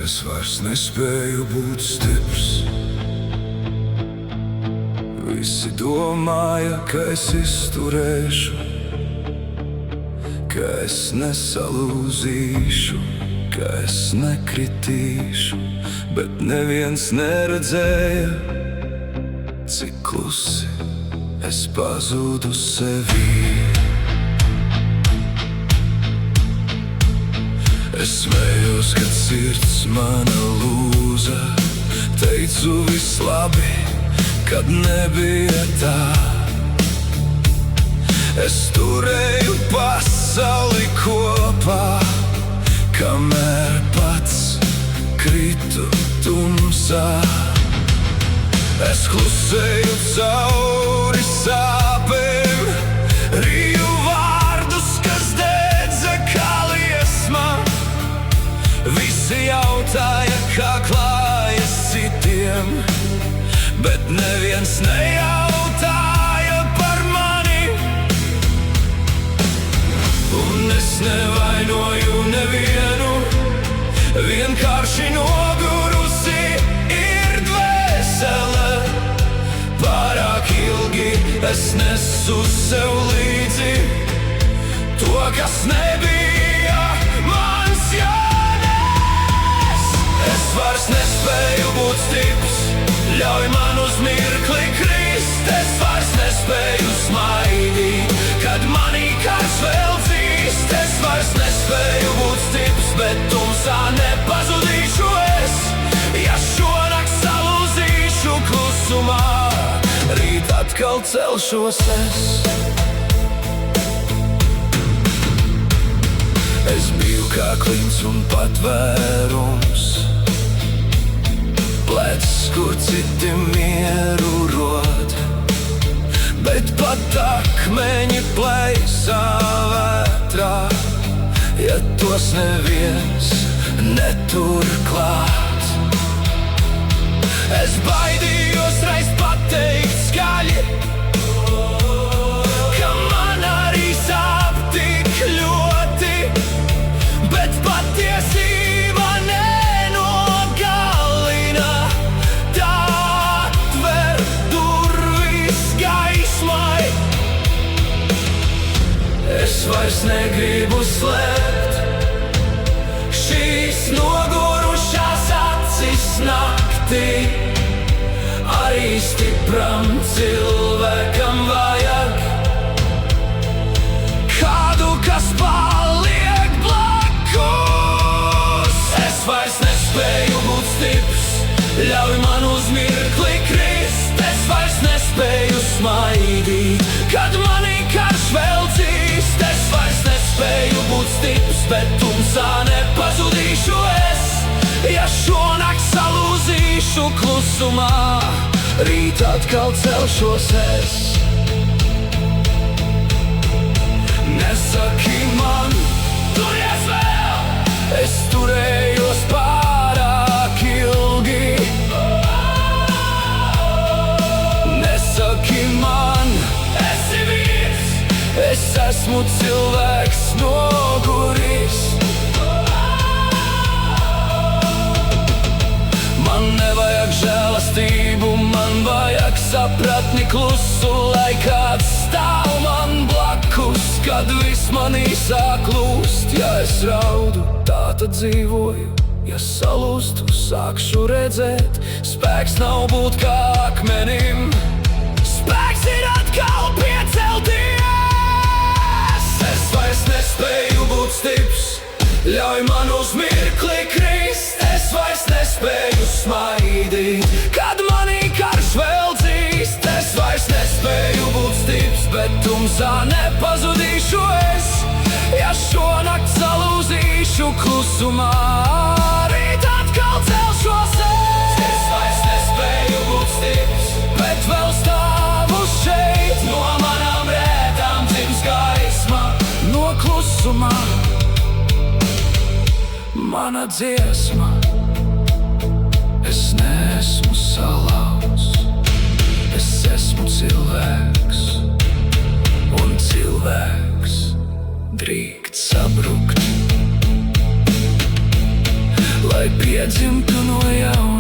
Es vairs nespēju būt stiprs. Visi domāja, ka es izturēšu, ka es nesalūzīšu, ka es nekritīšu, bet neviens neredzēja, cik klusi es pazudu sevī. Es smējos, kad sirds mana lūza, teicu viss labi, kad nebija tā. Es turēju pasauli kopā, kamēr pats kritu tumsā. Es klusēju cauri sāpēm, riju vārdus, kas dedza kā liesma. Visi jautāja, kā klājas citiem, bet neviens nejautāja par mani. Un es nevainoju nevienu, vienkārši nogurusi ir dvēsele. Pārāk ilgi es nesu sev līdzi to, kas nebija mans jānes. Es vairs nespēju būt stiprs, ļauj man uz mirkli krist. Es vairs nespēju smaidīt, kad manī karš vēl dzīst. Es vairs nespēju būt stiprs, bet tumsā nepazudīšu es. Ja šonakt salūzīšu klusumā, rīt atkal celšos es. Es biju kā klints un patvērums, plecs, kur citi mieru rod, bet pat akmeņi plaisā vētrā, ja tos neviens netur klāt. Es baidījos reiz pateikt skaļi, ka man arī sāp tik ļoti, bet patiesība nenogalina. Tā atver durvis gaismai. Es vairs negribu slēpt šīs nogurušās acis naktī. Arī stipram cilvēkam vajag kādu, kas paliek blakus. Es vairs nespēju būt stiprs, ļauj man uz mirkli krist. Es vairs nespēju smaidīt, kad manī karš vēl dzīst. Es vairs nespēju būt stiprs, bet tumsā nepazudīšu es. Ja šonakt salūzīšu klusumā, rīt atkal celšos es. Nesaki man, turies vēl! Es turējos pārāk ilgi. Nesaki man, esi vīrs! Es esmu cilvēks noguris. Man nevajag žēlastību, man vajag sapratni klusu, lai kāds stāv man blakus, kad viss manī sāk lūst. Ja es raudu, tā tad dzīvoju, ja salūstu, sākšu redzēt. Spēks nav būt kā akmenim, spēks ir atkal piecelties. Es vairs nespēju būt stiprs, ļauj man uz mirkli krist. Es vairs nespēju smaidīt, kad manī karš vēl dzīst. Es vairs nespēju būt stiprs, bet tumsā nepazudīšu es. Ja šonakt salūzīšu klusumā, rīt atkal celšos es. Es vairs nespēju būt stiprs, bet vēl stāvu šeit. No manām rētām dzims gaisma, no klusumā mana dziesma. Es neesmu salauz, es esmu cilvēks, un cilvēks drīkst sabrukt. Lai Piedzimtu no jauna.